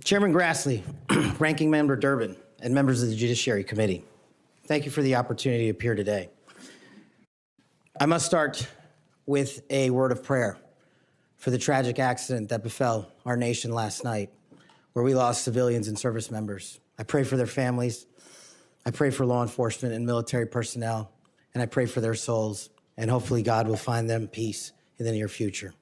Chairman Grassley, Ranking Member Durbin, and members of the Judiciary Committee, thank you for the opportunity to appear today. I must start with a word of prayer for the tragic accident that befell our nation last night, where we lost civilians and service members. I pray for their families. I pray for law enforcement and military personnel, and I pray for their souls, and hopefully God will find them peace in the near future.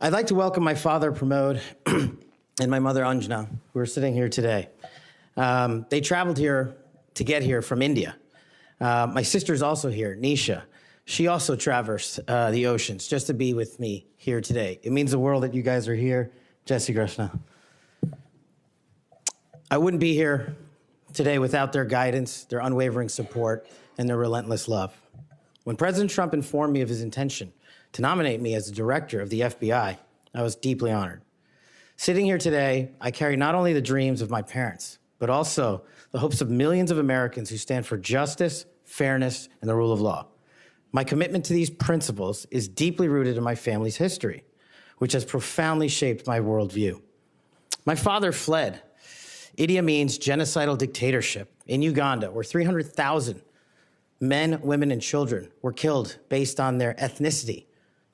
I'd like to welcome my father, Pramod, and my mother, Anjana, who are sitting here today. They traveled here to get here from India. My sister's also here, Nisha. She also traversed the oceans just to be with me here today. It means the world that you guys are here. Jesse Krishna. I wouldn't be here today without their guidance, their unwavering support, and their relentless love. When President Trump informed me of his intention to nominate me as the director of the FBI, I was deeply honored. Sitting here today, I carry not only the dreams of my parents, but also the hopes of millions of Americans who stand for justice, fairness, and the rule of law. My commitment to these principles is deeply rooted in my family's history, which has profoundly shaped my worldview. My father fled Idi Amin's genocidal dictatorship in Uganda, where 300,000 men, women, and children were killed based on their ethnicity,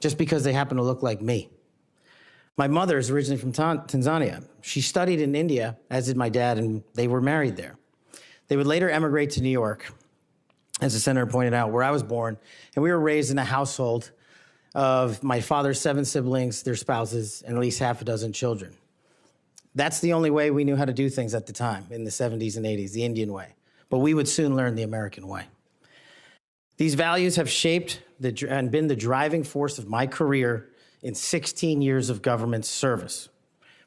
just because they happen to look like me. My mother is originally from Tanzania. She studied in India, as did my dad, and they were married there. They would later emigrate to New York, as the senator pointed out, where I was born, and we were raised in a household of my father's 7 siblings, their spouses, and at least half a dozen children. That's the only way we knew how to do things at the time, in the 70s and 80s, the Indian way. But we would soon learn the American way. These values have shaped and been the driving force of my career in 16 years of government service.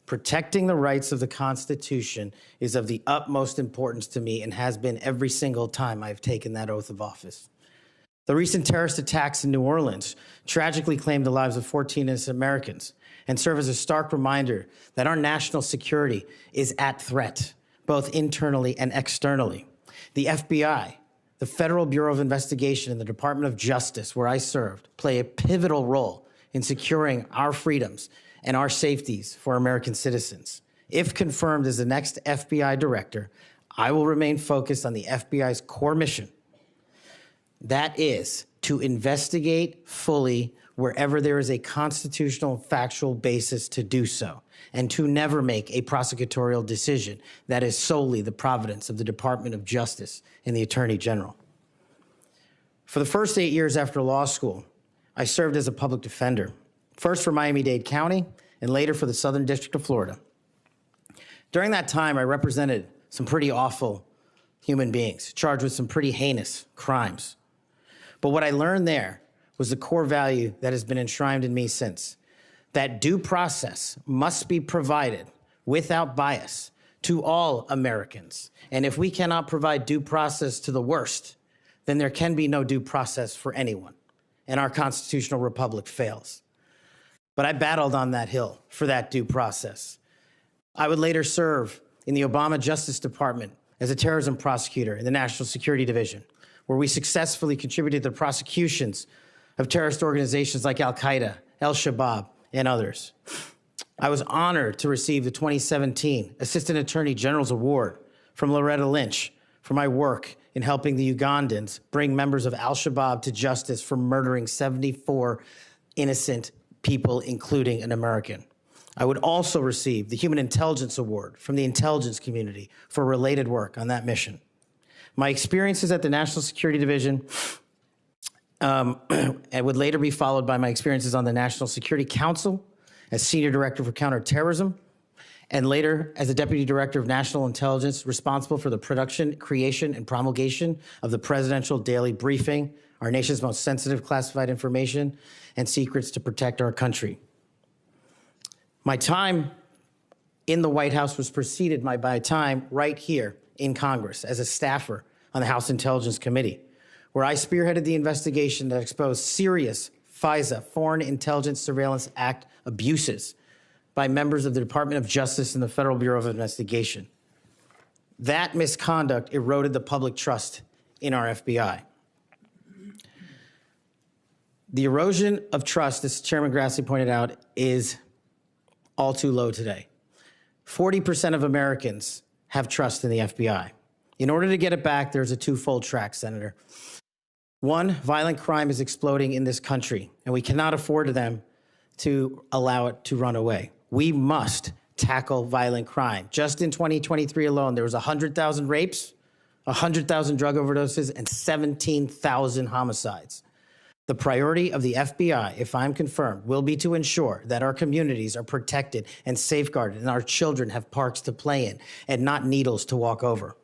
Protecting the rights of the Constitution is of the utmost importance to me and has been every single time I've taken that oath of office. The recent terrorist attacks in New Orleans tragically claimed the lives of 14 innocent Americans and serve as a stark reminder that our national security is at threat, both internally and externally. The FBI, the Federal Bureau of Investigation, and the Department of Justice, where I served, play a pivotal role in securing our freedoms and our safeties for American citizens. If confirmed as the next FBI director, I will remain focused on the FBI's core mission. That is to investigate fully wherever there is a constitutional factual basis to do so, and to never make a prosecutorial decision that is solely the providence of the Department of Justice and the Attorney General. For the first 8 years after law school, I served as a public defender, first for Miami-Dade County and later for the Southern District of Florida. During that time, I represented some pretty awful human beings, charged with some pretty heinous crimes. But what I learned there was the core value that has been enshrined in me since, that due process must be provided without bias to all Americans. And if we cannot provide due process to the worst, then there can be no due process for anyone, and our constitutional republic fails. But I battled on that hill for that due process. I would later serve in the Obama Justice Department as a terrorism prosecutor in the National Security Division, where we successfully contributed to the prosecutions of terrorist organizations like Al-Qaeda, Al-Shabaab, and others. I was honored to receive the 2017 Assistant Attorney General's Award from Loretta Lynch for my work in helping the Ugandans bring members of Al-Shabaab to justice for murdering 74 innocent people, including an American. I would also receive the Human Intelligence Award from the intelligence community for related work on that mission. My experiences at the National Security Division and would later be followed by my experiences on the National Security Council as Senior Director for Counterterrorism, and later as the Deputy Director of National Intelligence, responsible for the production, creation, and promulgation of the Presidential Daily Briefing, our nation's most sensitive classified information and secrets to protect our country. My time in the White House was preceded by my time right here in Congress as a staffer on the House Intelligence Committee, where I spearheaded the investigation that exposed serious FISA, Foreign Intelligence Surveillance Act, abuses by members of the Department of Justice and the Federal Bureau of Investigation. That misconduct eroded the public trust in our FBI. The erosion of trust, as Chairman Grassley pointed out, is all too low today. 40% of Americans have trust in the FBI. In order to get it back, there's a twofold track, Senator. One, violent crime is exploding in this country, and we cannot afford them to allow it to run away. We must tackle violent crime. Just in 2023 alone, there was 100,000 rapes, 100,000 drug overdoses, and 17,000 homicides. The priority of the FBI, if I'm confirmed, will be to ensure that our communities are protected and safeguarded and our children have parks to play in and not needles to walk over.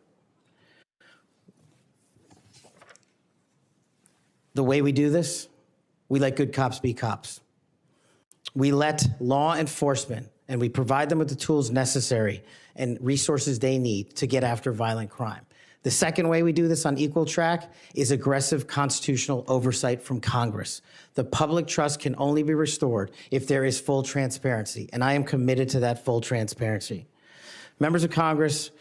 The way we do this, we let good cops be cops. We let law enforcement, and we provide them with the tools necessary and resources they need to get after violent crime. The second way we do this on equal track is aggressive constitutional oversight from Congress. The public trust can only be restored if there is full transparency, and I am committed to that full transparency. Members of Congress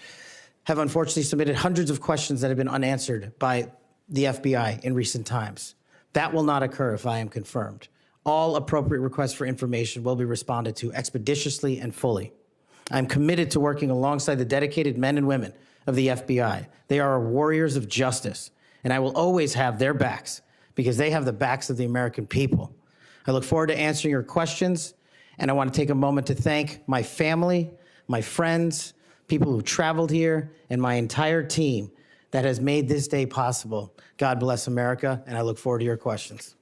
have unfortunately submitted hundreds of questions that have been unanswered by the FBI in recent times. That will not occur if I am confirmed. All appropriate requests for information will be responded to expeditiously and fully. I'm committed to working alongside the dedicated men and women of the FBI. They are warriors of justice, and I will always have their backs because they have the backs of the American people. I look forward to answering your questions, and I want to take a moment to thank my family, my friends, people who traveled here, and my entire team that has made this day possible. God bless America, and I look forward to your questions.